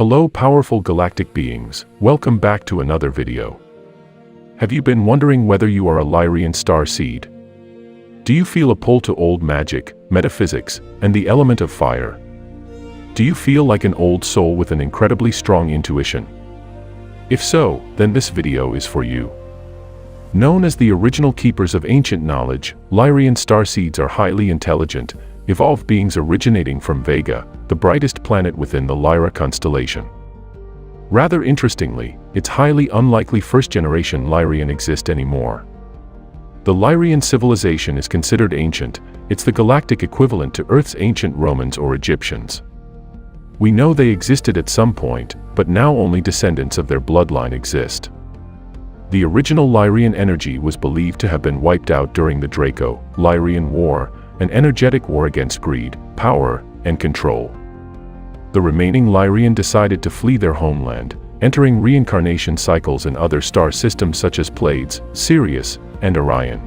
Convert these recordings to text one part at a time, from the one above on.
Hello powerful galactic beings, welcome back to another video. Have you been wondering whether you are a Lyrian star seed? Do you feel a pull to old magic, metaphysics, and the element of fire? Do you feel like an old soul with an incredibly strong intuition? If so, then this video is for you. Known as the original keepers of ancient knowledge, Lyrian starseeds are highly intelligent, evolved beings originating from Vega, the brightest planet within the LYRA constellation. Rather interestingly, it's highly unlikely first-generation Lyrian exist anymore. The Lyrian civilization is considered ancient. It's the galactic equivalent to Earth's ancient Romans or Egyptians. We know they existed at some point, but now only descendants of their bloodline exist. The original Lyrian energy was believed to have been wiped out during the Draco-Lyrian War, an energetic war against greed, power, and control. The remaining Lyrian decided to flee their homeland, entering reincarnation cycles in other star systems such as Pleiades, Sirius, and Orion.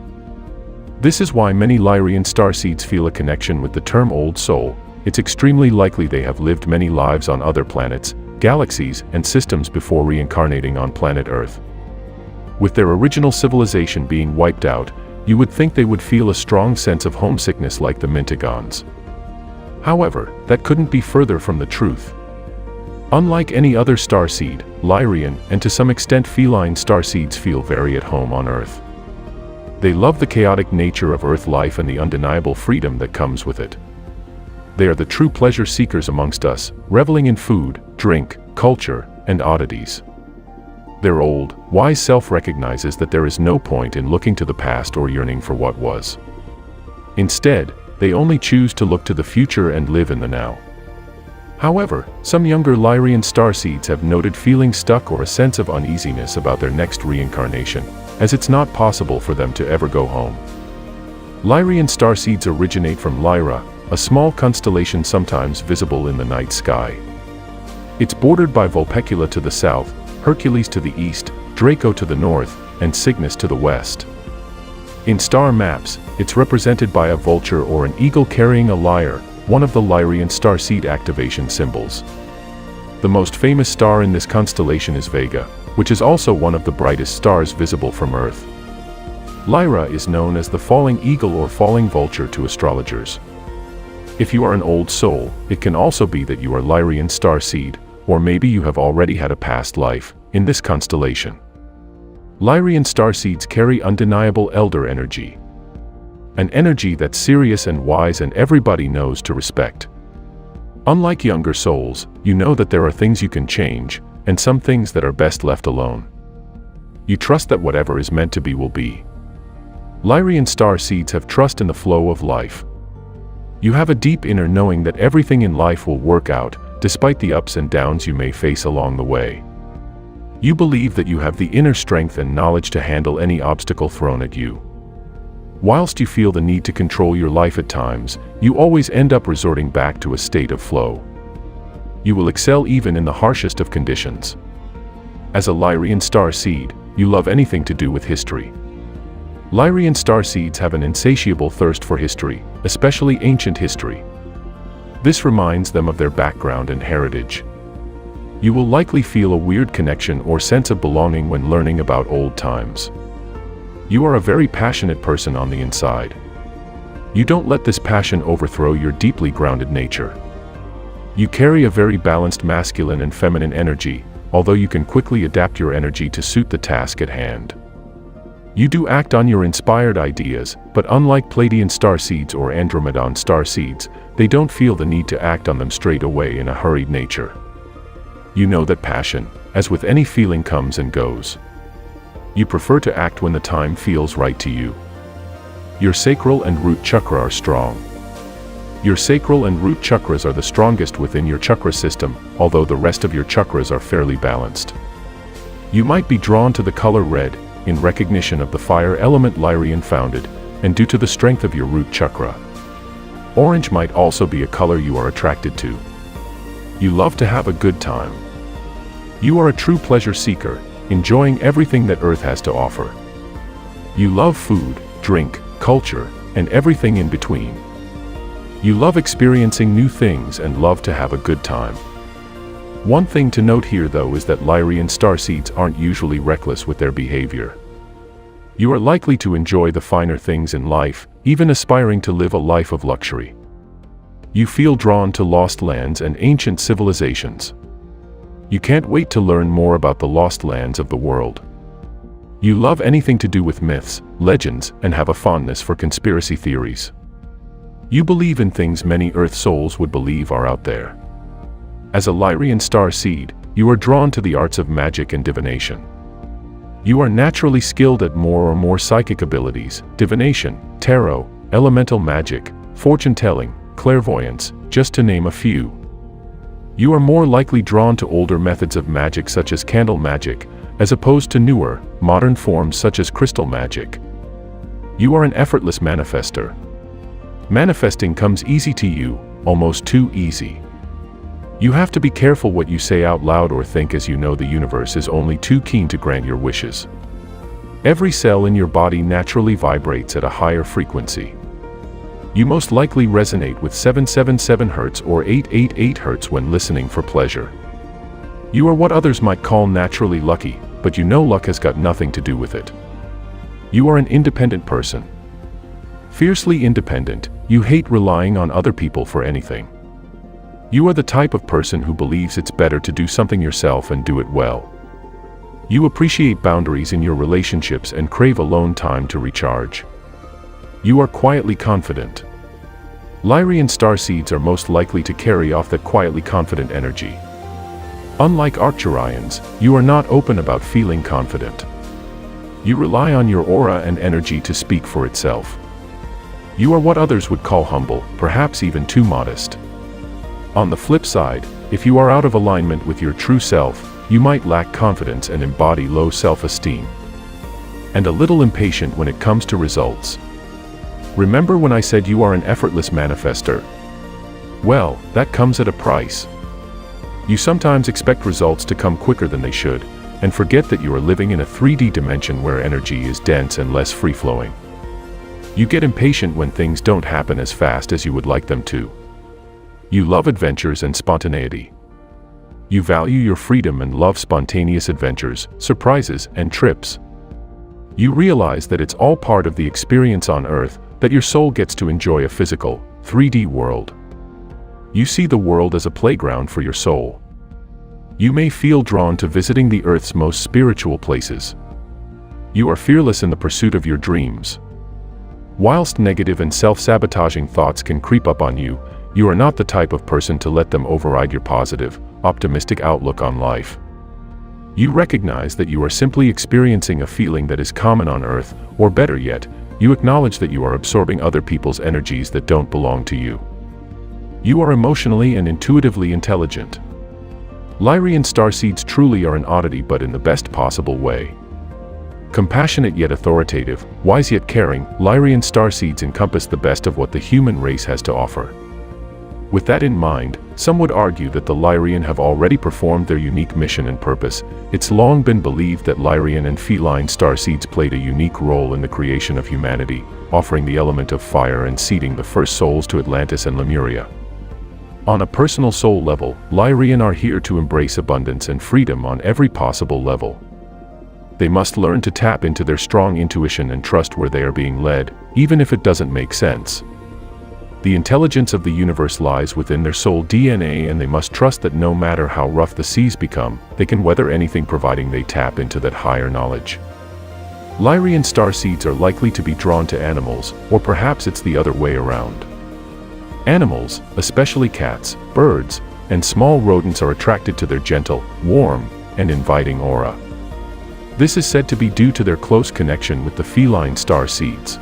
This is why many Lyrian starseeds feel a connection with the term Old Soul. It's extremely likely they have lived many lives on other planets, galaxies, and systems before reincarnating on planet Earth. With their original civilization being wiped out, you would think they would feel a strong sense of homesickness like the Mintigons. However, that couldn't be further from the truth. Unlike any other starseed, Lyrian, and to some extent feline starseeds feel very at home on Earth. They love the chaotic nature of Earth life and the undeniable freedom that comes with it. They are the true pleasure seekers amongst us, reveling in food, drink, culture, and oddities. Their old, wise self recognizes that there is no point in looking to the past or yearning for what was. Instead, they only choose to look to the future and live in the now. However, some younger Lyrian starseeds have noted feeling stuck or a sense of uneasiness about their next reincarnation, as it's not possible for them to ever go home. Lyrian starseeds originate from LYRA, a small constellation sometimes visible in the night sky. It's bordered by Vulpecula to the south, Hercules to the east, Draco to the north, and Cygnus to the west. In star maps, it's represented by a vulture or an eagle carrying a lyre, one of the Lyrian starseed activation symbols. The most famous star in this constellation is Vega, which is also one of the brightest stars visible from Earth. LYRA is known as the falling eagle or falling vulture to astrologers. If you are an old soul, it can also be that you are Lyrian starseed, or maybe you have already had a past life in this constellation. Lyrian starseeds carry undeniable elder energy. An energy that's serious and wise and everybody knows to respect. Unlike younger souls, you know that there are things you can change, and some things that are best left alone. You trust that whatever is meant to be will be. Lyrian starseeds have trust in the flow of life. You have a deep inner knowing that everything in life will work out, despite the ups and downs you may face along the way. You believe that you have the inner strength and knowledge to handle any obstacle thrown at you. Whilst you feel the need to control your life at times, you always end up resorting back to a state of flow. You will excel even in the harshest of conditions. As a Lyrian starseed, you love anything to do with history. Lyrian starseeds have an insatiable thirst for history, especially ancient history. This reminds them of their background and heritage. You will likely feel a weird connection or sense of belonging when learning about old times. You are a very passionate person on the inside. You don't let this passion overthrow your deeply grounded nature. You carry a very balanced masculine and feminine energy, although you can quickly adapt your energy to suit the task at hand. You do act on your inspired ideas, but unlike Pleiadian starseeds or Andromedan starseeds, they don't feel the need to act on them straight away in a hurried nature. You know that passion, as with any feeling, comes and goes. You prefer to act when the time feels right to you. Your sacral and root chakra are strong. Your sacral and root chakras are the strongest within your chakra system, although the rest of your chakras are fairly balanced. You might be drawn to the color red, in recognition of the fire element Lyrian founded, and due to the strength of your root chakra. Orange might also be a color you are attracted to. You love to have a good time. You are a true pleasure seeker, enjoying everything that Earth has to offer. You love food, drink, culture, and everything in between. You love experiencing new things and love to have a good time. One thing to note here though is that Lyrian starseeds aren't usually reckless with their behavior. You are likely to enjoy the finer things in life, even aspiring to live a life of luxury. You feel drawn to lost lands and ancient civilizations. You can't wait to learn more about the lost lands of the world. You love anything to do with myths, legends, and have a fondness for conspiracy theories. You believe in things many Earth souls would believe are out there. As a Lyrian star seed, you are drawn to the arts of magic and divination. You are naturally skilled at more or more psychic abilities: divination, tarot, elemental magic, fortune-telling, clairvoyance, just to name a few. You are more likely drawn to older methods of magic such as candle magic, as opposed to newer, modern forms such as crystal magic. You are an effortless manifester. Manifesting comes easy to you, almost too easy. You have to be careful what you say out loud or think, as you know the universe is only too keen to grant your wishes. Every cell in your body naturally vibrates at a higher frequency. You most likely resonate with 777 Hz or 888 Hz when listening for pleasure. You are what others might call naturally lucky, but you know luck has got nothing to do with it. You are an independent person. Fiercely independent, you hate relying on other people for anything. You are the type of person who believes it's better to do something yourself and do it well. You appreciate boundaries in your relationships and crave alone time to recharge. You are quietly confident. Lyrian starseeds are most likely to carry off that quietly confident energy. Unlike Arcturians, you are not open about feeling confident. You rely on your aura and energy to speak for itself. You are what others would call humble, perhaps even too modest. On the flip side, if you are out of alignment with your true self, you might lack confidence and embody low self-esteem. And a little impatient when it comes to results. Remember when I said you are an effortless manifester? Well, that comes at a price. You sometimes expect results to come quicker than they should, and forget that you are living in a 3D dimension where energy is dense and less free-flowing. You get impatient when things don't happen as fast as you would like them to. You love adventures and spontaneity. You value your freedom and love spontaneous adventures, surprises, and trips. You realize that it's all part of the experience on Earth, that your soul gets to enjoy a physical, 3D world. You see the world as a playground for your soul. You may feel drawn to visiting the Earth's most spiritual places. You are fearless in the pursuit of your dreams. Whilst negative and self-sabotaging thoughts can creep up on you, you are not the type of person to let them override your positive, optimistic outlook on life. You recognize that you are simply experiencing a feeling that is common on Earth, or better yet, you acknowledge that you are absorbing other people's energies that don't belong to you. You are emotionally and intuitively intelligent. Lyrian starseeds truly are an oddity, but in the best possible way. Compassionate yet authoritative, wise yet caring, Lyrian starseeds encompass the best of what the human race has to offer. With that in mind, some would argue that the Lyrian have already performed their unique mission and purpose. It's long been believed that Lyrian and feline starseeds played a unique role in the creation of humanity, offering the element of fire and seeding the first souls to Atlantis and Lemuria. On a personal soul level, Lyrian are here to embrace abundance and freedom on every possible level. They must learn to tap into their strong intuition and trust where they are being led, even if it doesn't make sense. The intelligence of the universe lies within their soul DNA, and they must trust that no matter how rough the seas become, they can weather anything providing they tap into that higher knowledge. Lyrian starseeds are likely to be drawn to animals, or perhaps it's the other way around. Animals, especially cats, birds, and small rodents, are attracted to their gentle, warm, and inviting aura. This is said to be due to their close connection with the feline starseeds.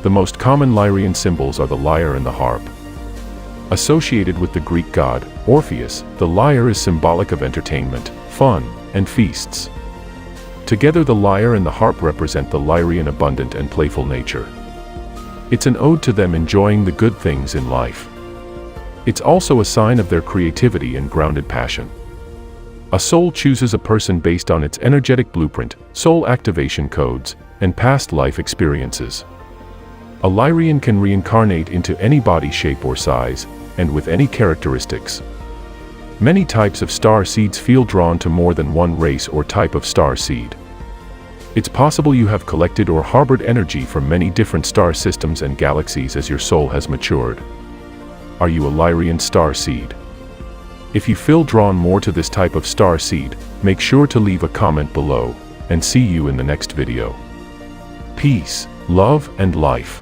The most common Lyrian symbols are the lyre and the harp. Associated with the Greek god, Orpheus, the lyre is symbolic of entertainment, fun, and feasts. Together the lyre and the harp represent the Lyrian abundant and playful nature. It's an ode to them enjoying the good things in life. It's also a sign of their creativity and grounded passion. A soul chooses a person based on its energetic blueprint, soul activation codes, and past life experiences. A Lyrian can reincarnate into any body shape or size, and with any characteristics. Many types of star seeds feel drawn to more than one race or type of star seed. It's possible you have collected or harbored energy from many different star systems and galaxies as your soul has matured. Are you a Lyrian star seed? If you feel drawn more to this type of star seed, make sure to leave a comment below, and see you in the next video. Peace, love, and life.